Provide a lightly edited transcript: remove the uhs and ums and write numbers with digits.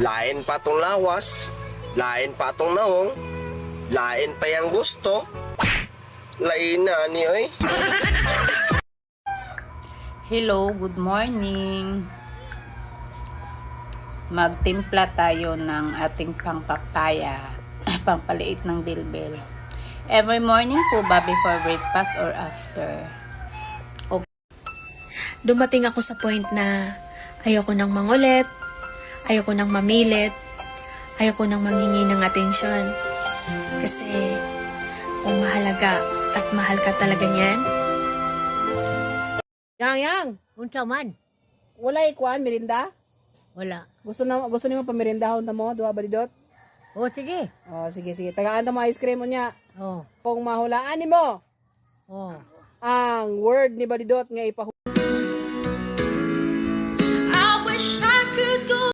Lain pa tong lawas, lain pa tong naong, lain pa yang gusto. Lain na ni oy. Hello, good morning. Magtimpla tayo ng ating pangpapaya, pampaliit ng bilbil. Every morning po ba before breakfast or after? Dumating ako sa point na ayoko nang mangulit, ayoko nang mamilit, ayoko nang manghingi ng atensyon. Kasi kung mahalaga at mahal ka talaga niyan, Yang, Unsa man? wala ikuan merinda? Wala. Gusto nimo pamerindahon ta mo duha balidot? O sige. Oh, sige. Tagaan ta mo ice cream unya. Oh. Kung mahulaan nimo Oh. ang word ni balidot nga